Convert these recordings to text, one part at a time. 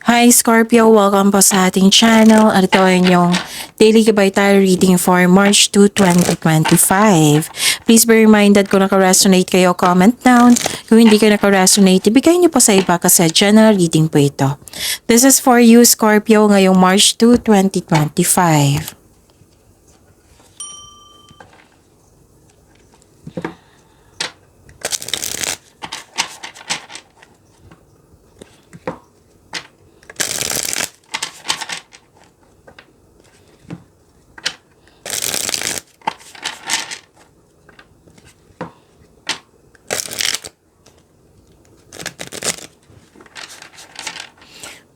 Hi Scorpio, welcome po sa ating channel. At ito ay inyong daily gabay tarot reading for March 2, 2025. Please be reminded kung naka-resonate kayo, comment down. Kung hindi kayo naka-resonate, ibigay niyo po sa iba kasi general reading po ito. This is for you Scorpio ngayong March 2, 2025.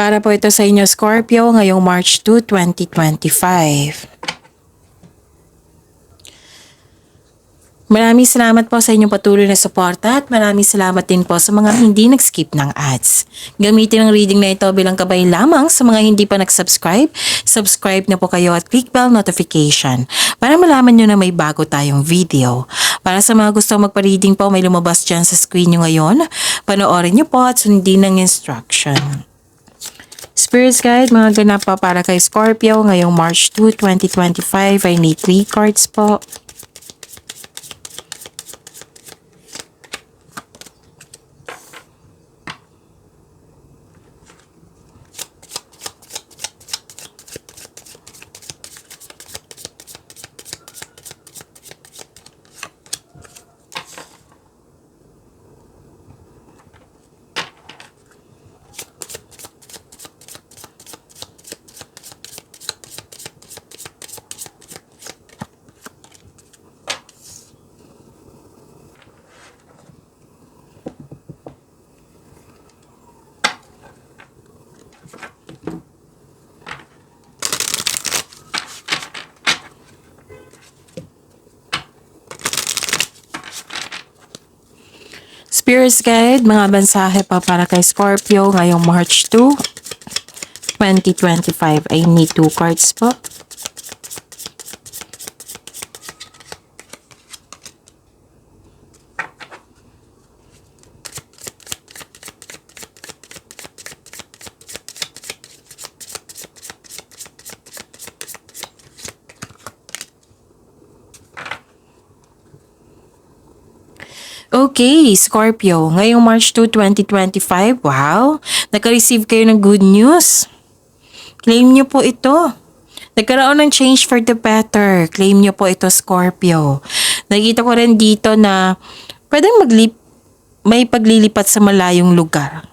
Para po ito sa inyo Scorpio ngayong March 2, 2025. Maraming salamat po sa inyong patuloy na suporta at maraming salamat din po sa mga hindi nag-skip ng ads. Gamitin ang reading na ito bilang gabay lamang sa mga hindi pa nag-subscribe. Subscribe na po kayo at click bell notification para malaman nyo na may bago tayong video. Para sa mga gusto magpa-reading po, may lumabas dyan sa screen nyo ngayon. Panoorin nyo po at sundin ng instruction. Spirits Guide, mga ganap pa para kay Scorpio ngayong March 2, 2025. I need 3 cards po. Spirits Guide, mga mensahe pa para kay Scorpio ngayong March 2, 2025. I need 2 cards po. Okay, Scorpio, ngayong March 2, 2025, wow, naka-receive kayo ng good news. Claim nyo po ito. Nagkaroon ng change for the better. Claim nyo po ito, Scorpio. Nakita ko rin dito na pwedeng may paglilipat sa malayong lugar.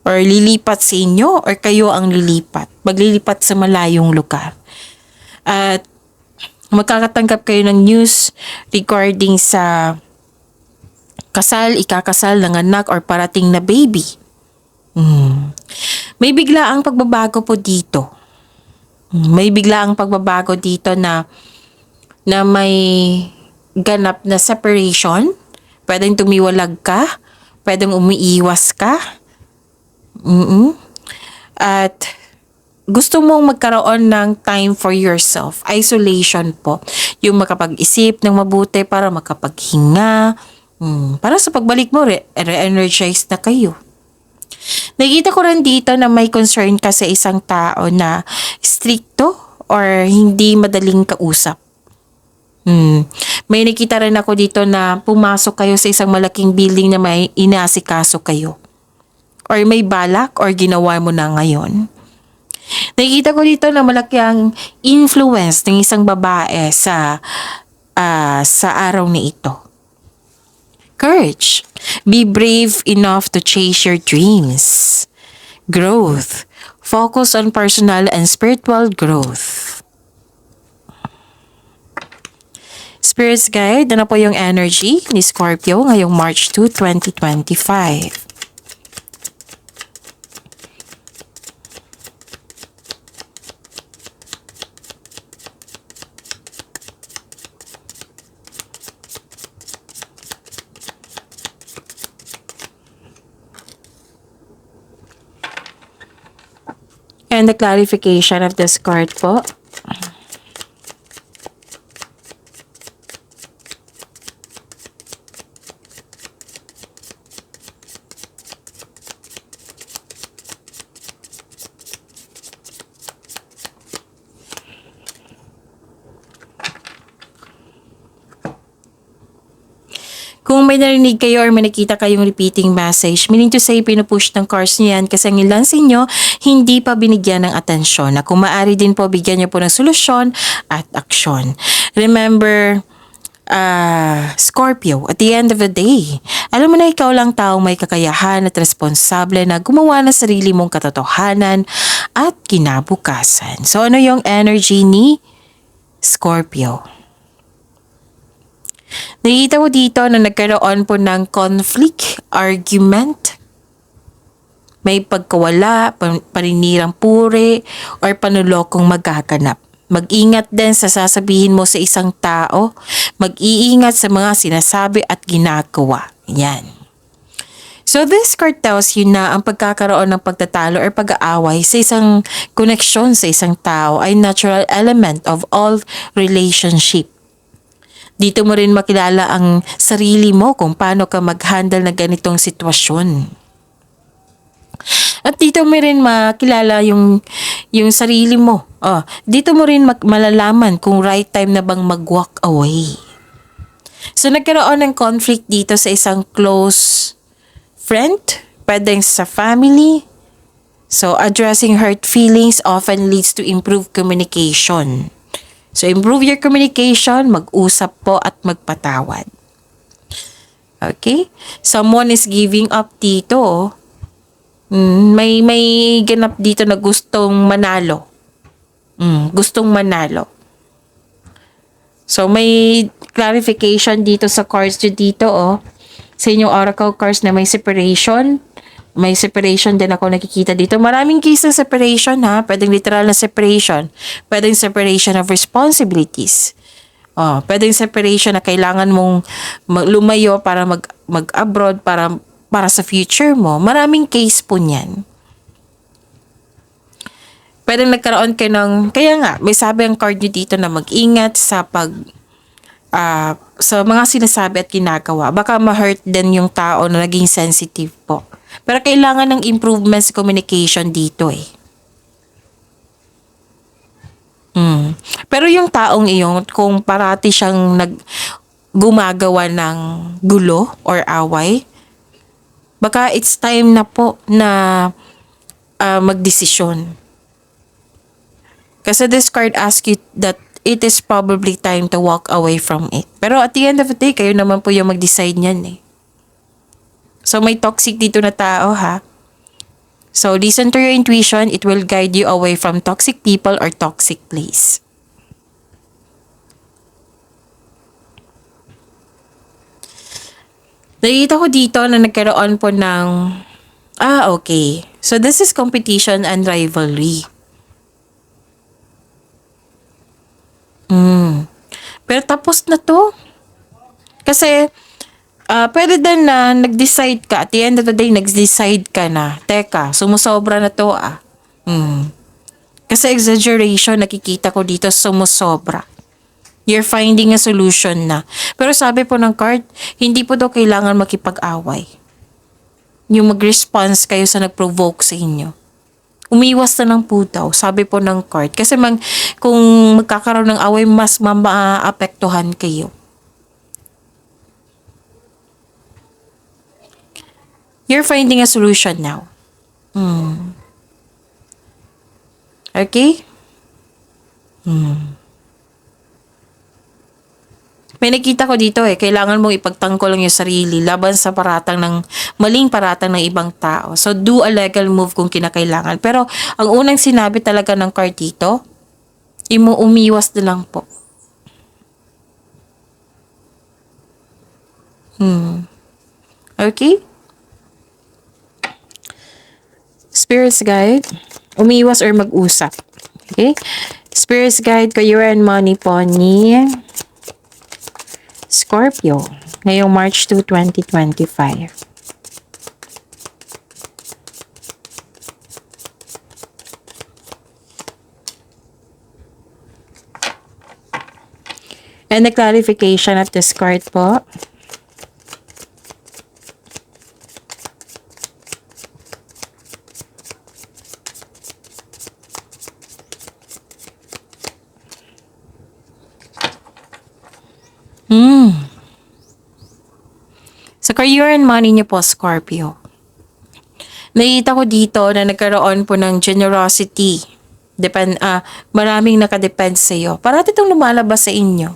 Or lilipat sa inyo or kayo ang lilipat. Maglilipat sa malayong lugar. At magkakatanggap kayo ng news regarding sa kasal, ikakasal, nanganak, or parating na baby. May biglaang pagbabago po dito. May biglaang pagbabago dito na may ganap na separation. Pwedeng tumiwalag ka. Pwedeng umiiwas ka. At gusto mong magkaroon ng time for yourself. Isolation po. Yung makapag-isip ng mabuti para makapaghinga. Para sa pagbalik mo, re-energize na kayo. Nakita ko rin dito na may concern ka sa isang tao na stricto or hindi madaling kausap. May nakita rin ako dito na pumasok kayo sa isang malaking building na may inaasikaso kayo. Or may balak or ginawa mo na ngayon. Nakita ko dito na malaki ang influence ng isang babae sa araw na ito. Courage. Be brave enough to chase your dreams. Growth. Focus on personal and spiritual growth. Spirits Guide, ano po yung energy ni Scorpio ngayong March 2, 2025? And the clarification of this card po. may narinig kayo or may nakita kayong repeating message, meaning to say, pinupush ng cards niyo yan kasi ang ilan sa inyo hindi pa binigyan ng atensyon. Na kung maaari din po, bigyan niyo po ng solusyon at aksyon. Remember, Scorpio, at the end of the day, alam mo na ikaw lang taong may kakayahan at responsable na gumawa ng sarili mong katotohanan at kinabukasan. So ano yung energy ni Scorpio? Nakita ko dito na nagkaroon po ng conflict, argument, may pagkawala, paninirang puri, or panulokong magaganap. Mag-ingat din sa sasabihin mo sa isang tao. Mag-iingat sa mga sinasabi at ginagawa. Yan. So this card tells you na ang pagkakaroon ng pagtatalo or pag-aaway sa isang connection sa isang tao ay natural element of all relationship. Dito mo rin makilala ang sarili mo kung paano ka mag-handle na ganitong sitwasyon. At dito mo rin makilala yung sarili mo. Dito mo rin malalaman kung right time na bang mag-walk away. So nagkaroon ng conflict dito sa isang close friend, pwedeng sa family. So addressing hurt feelings often leads to improved communication. So improve your communication, mag-usap po at magpatawad. Okay? Someone is giving up dito. May ganap dito na gustong manalo. Gustong manalo. So may clarification dito sa cards nyo dito sa inyong oracle cards na may separation. May separation din ako nakikita dito. Maraming case ng separation ha. Pwedeng literal na separation. Pwedeng separation of responsibilities. Pwedeng separation na kailangan mong lumayo para mag-abroad para sa future mo. Maraming case po niyan. Pwedeng nagkaroon kayo ng, kaya nga, may sabi ang card nyo dito na mag-ingat sa sa mga sinasabi at ginagawa. Baka ma-hurt din yung tao na naging sensitive po. Pero kailangan ng improvements communication dito eh. Pero yung taong iyon, kung parati siyang gumagawa ng gulo or away, baka it's time na po na magdesisyon. Kasi this card asks you that it is probably time to walk away from it. Pero at the end of the day, kayo naman po yung mag-decide niyan eh. So may toxic dito na tao ha. So listen to your intuition. It will guide you away from toxic people or toxic place. Nakita ko dito na nagkaroon po ng okay. So this is competition and rivalry. Pero tapos na to. Kasi pwede din na nag-decide ka. At the end of the day, nag-decide ka na. Teka, sumusobra na to Kasi exaggeration, nakikita ko dito, sumusobra. You're finding a solution na. Pero sabi po ng card, hindi po daw kailangan makipag-away. Yung mag-response kayo sa nag-provoke sa inyo. Umiwas na lang po daw, sabi po ng card. Kasi kung magkakaroon ng away, mas maapektuhan kayo. You're finding a solution now. Okay? May nakita ko dito kailangan mong ipagtanggol ang iyong sarili laban sa maling paratang ng ibang tao. So, do a legal move kung kinakailangan. Pero, ang unang sinabi talaga ng card dito, umiwas na lang po. Okay? Spirits guide, umiwas or mag-usap. Okay? Spirits guide, career and money po ni Scorpio ngayong March 2, 2025. And the clarification of this card po. career and money niyo po, Scorpio. Nakita ko dito na nagkaroon po ng generosity. Maraming nakadepend sa iyo. Parati itong lumalabas sa inyo.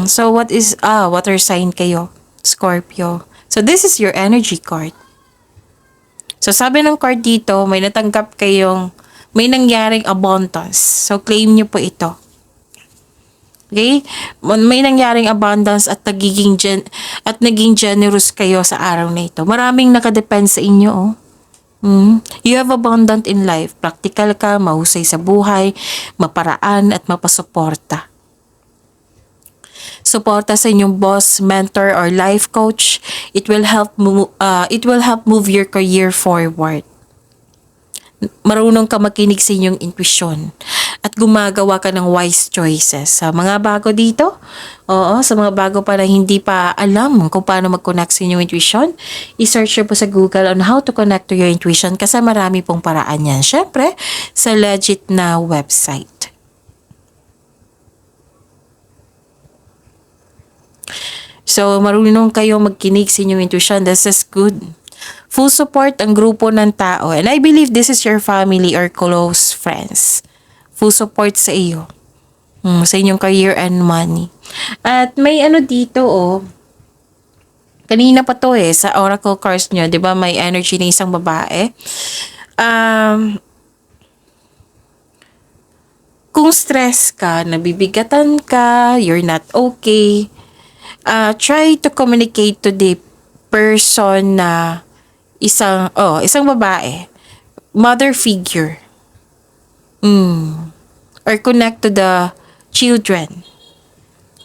So water sign kayo, Scorpio. So this is your energy card. So sabi ng card dito, may nangyaring abundance. So claim niyo po ito. Okay? May nangyaring abundance at naging generous kayo sa araw na ito. Maraming nakadepend sa inyo, oh. You have abundant in life. Practical ka, mahusay sa buhay, maparaan at mapasuporta. Suporta sa inyong boss, mentor or life coach. It will help move your career forward. Marunong ka makinig sa inyong intuition at gumagawa ka ng wise choices. Sa mga bago dito, sa mga bago pa na hindi pa alam kung paano mag-connect sa inyong intuition, i-search nyo po sa Google on how to connect to your intuition kasi marami pong paraan yan. Syempre, sa legit na website. So, marunong kayo magkinig sa inyong intuition. This is good. Full support ang grupo ng tao. And I believe this is your family or close friends. Full support sa iyo. Sa inyong career and money. At may dito, kanina pa to sa oracle cards nyo, di ba may energy ng isang babae. Kung stress ka, nabibigatan ka, you're not okay, try to communicate to the person na isang babae, mother figure, or connect to the children.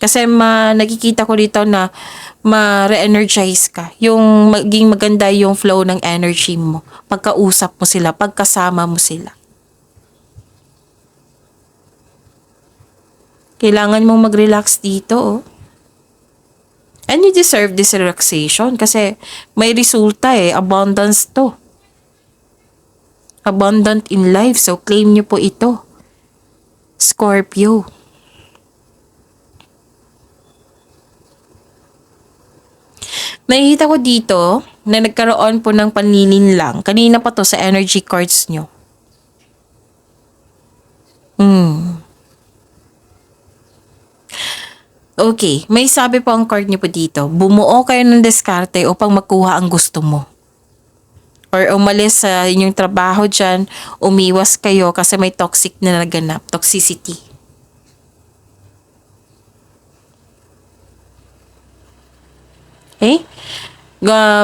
Kasi nakikita ko dito na ma-re-energize ka. Yung maging maganda yung flow ng energy mo. Pagkausap mo sila, pagkasama mo sila. Kailangan mong mag-relax dito, And you deserve this relaxation kasi may resulta abundance to. Abundant in life, so claim nyo po ito. Scorpio. Nakikita ko dito na nagkaroon po ng panininlang. Kanina pa to sa energy cards nyo. Okay, may sabi po ang card niyo po dito. Bumuo kayo ng diskarte upang makuha ang gusto mo. Or umalis sa inyong trabaho dyan, umiwas kayo kasi may toxic na naganap, toxicity. Okay?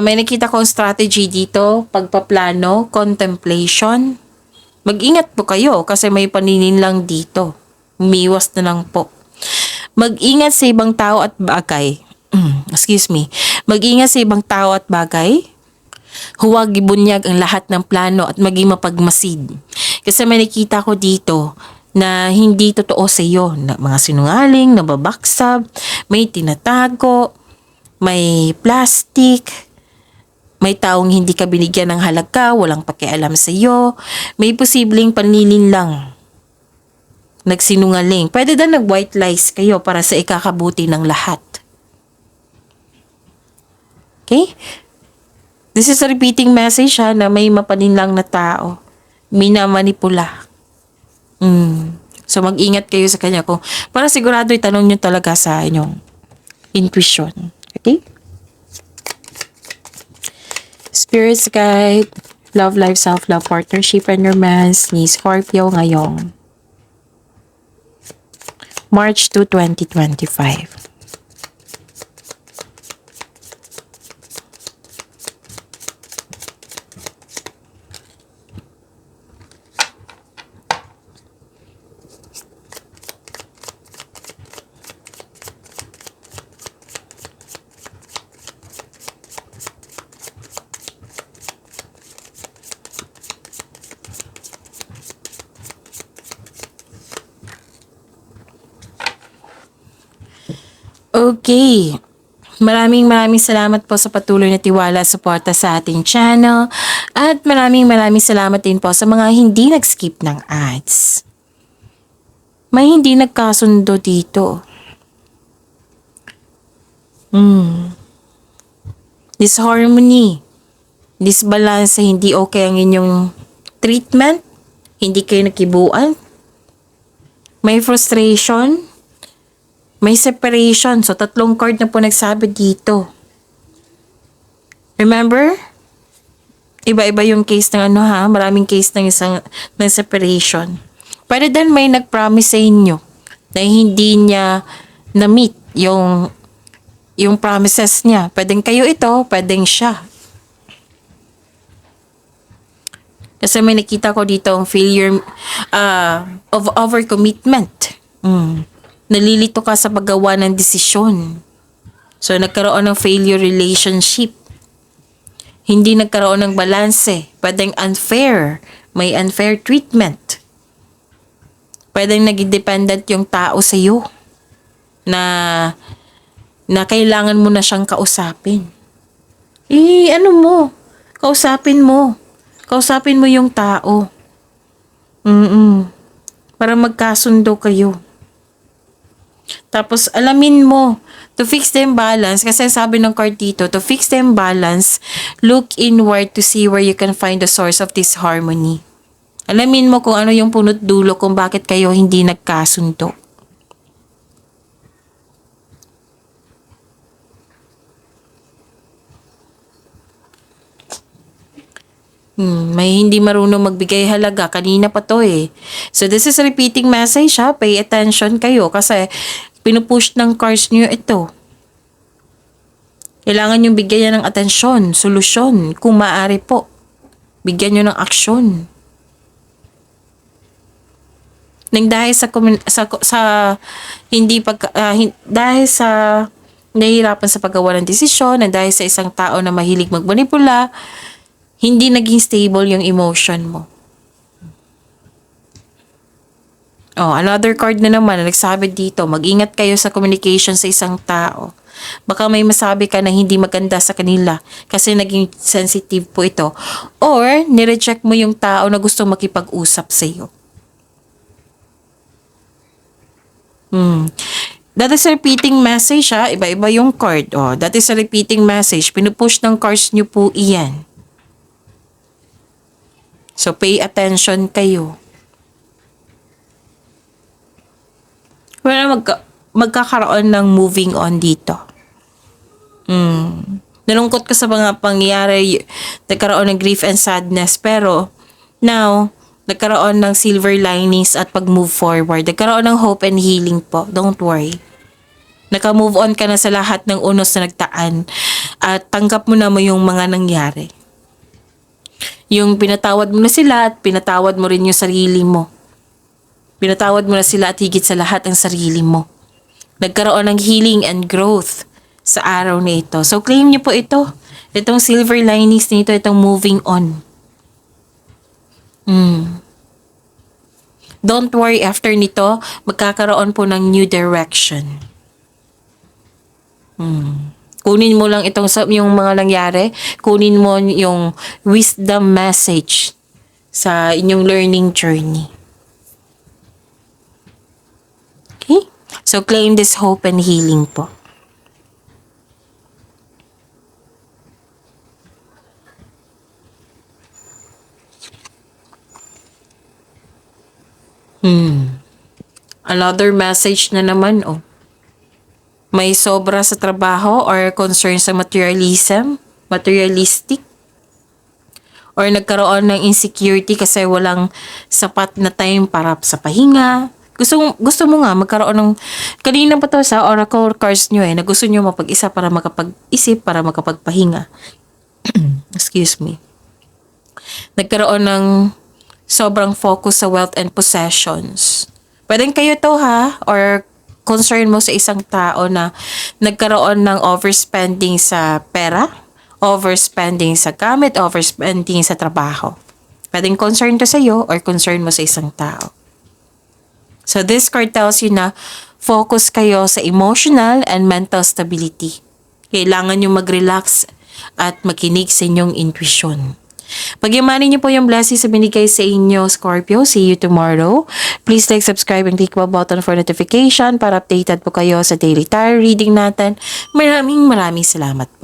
May nakita kong strategy dito, pagpaplano, contemplation. Mag-ingat po kayo kasi may paninin lang dito. Umiwas na lang po. Mag-ingat sa ibang tao at bagay. Mag-ingat sa ibang tao at bagay. Huwag ibunyag ang lahat ng plano at maging mapagmasid. Kasi may nakita ko dito na hindi totoo sa iyo. Mga sinungaling, nababaksab, may tinatago, may plastic, may taong hindi ka binigyan ng halaga, walang pakialam sa iyo, may posibleng panlilin lang. Nagsinungaling. Pwede din nag-white lies kayo para sa ikakabuti ng lahat. Okay? This is a repeating message na may mapaninlang na tao. Minamanipula. So mag-ingat kayo sa kanya para sigurado itanong nyo talaga sa inyong intuition. Okay? Spirits guide, love life, self-love, partnership, and romance ni Scorpio ngayong March 2, 2025. Okay. Maraming salamat po sa patuloy na tiwala at suporta sa ating channel. At maraming salamat din po sa mga hindi nag-skip ng ads. May hindi nagkasundo dito. disharmony, disbalance, hindi okay ang inyong treatment, hindi kayo nakibuan, may frustration, may separation. So, 3 card na po nagsabi dito. Remember? Iba-iba yung case ng maraming case ng ng separation. Pwede din may nag-promise sa inyo na hindi niya na-meet yung promises niya. Pwedeng kayo ito, pwedeng siya. Kasi may nakita ko dito ang failure of overcommitment. Nalilito ka sa paggawa ng desisyon. So, nagkaroon ng failure relationship. Hindi nagkaroon ng balanse. Pwedeng unfair. May unfair treatment. Pwedeng naging dependent yung tao sa iyo na kailangan mo na siyang kausapin. Kausapin mo. Kausapin mo yung tao. Para magkasundo kayo. Tapos, alamin mo, to fix the imbalance, kasi sabi ng card dito, to fix the imbalance, look inward to see where you can find the source of this harmony. Alamin mo kung ano yung punot dulo kung bakit kayo hindi nagkasundo. May hindi marunong magbigay halaga. Kanina pa to eh. So, this is a repeating message ha. Pay attention kayo kasi pinupush ng cards nyo ito. Kailangan nyo bigyan ng atensyon, solusyon. Kung maaari po, bigyan nyo ng aksyon. Nang dahil dahil sa nahihirapan sa paggawa ng desisyon, nang dahil sa isang tao na mahilig magmanipula, hindi naging stable yung emotion mo. Another card na naman na nagsabi dito, mag-ingat kayo sa communication sa isang tao. Baka may masabi ka na hindi maganda sa kanila kasi naging sensitive po ito. Or, nireject mo yung tao na gusto makipag-usap sa iyo. That is a repeating message ha. Iba-iba yung card. That is a repeating message. Pinupush ng cards nyo po iyan. So, pay attention kayo. Magkakaroon ng moving on dito. Nalungkot ka sa mga pangyayari, nagkaroon ng grief and sadness, pero now, nagkaroon ng silver linings at pag-move forward. Nagkaroon ng hope and healing po. Don't worry. Naka-move on ka na sa lahat ng unos na nagtaan at tanggap mo na yung mga nangyari. Yung pinatawad mo na sila at pinatawad mo rin yung sarili mo. Pinatawad mo na sila at higit sa lahat ang sarili mo. Nagkaroon ng healing and growth sa araw na ito. So claim niyo po ito. Itong silver linings nito, itong moving on. Don't worry, after nito, magkakaroon po ng new direction. Kunin mo lang yung mga nangyari, kunin mo yung wisdom message sa inyong learning journey. Okay? So, claim this hope and healing po. Another message na naman, May sobra sa trabaho or concern sa materialistic, or nagkaroon ng insecurity kasi walang sapat na time para sa pahinga. Gusto mo nga magkaroon ng, kanina pa to sa oracle cards nyo na gusto nyo mapag-isa para makapag-isip, para makapagpahinga. Excuse me. Nagkaroon ng sobrang focus sa wealth and possessions. Pwedeng kayo to ha, or concern mo sa isang tao na nagkaroon ng overspending sa pera, overspending sa gamit, overspending sa trabaho. Pwedeng concern to sa iyo or concern mo sa isang tao. So this card tells you na focus kayo sa emotional and mental stability. Kailangan nyo mag-relax at makinig sa inyong intuition. Pagyamanin niyo po yung blessings sa binigay sa inyo, Scorpio. See you tomorrow. Please like, subscribe, and click the button for notification para updated po kayo sa daily tarot reading natin. Maraming salamat po.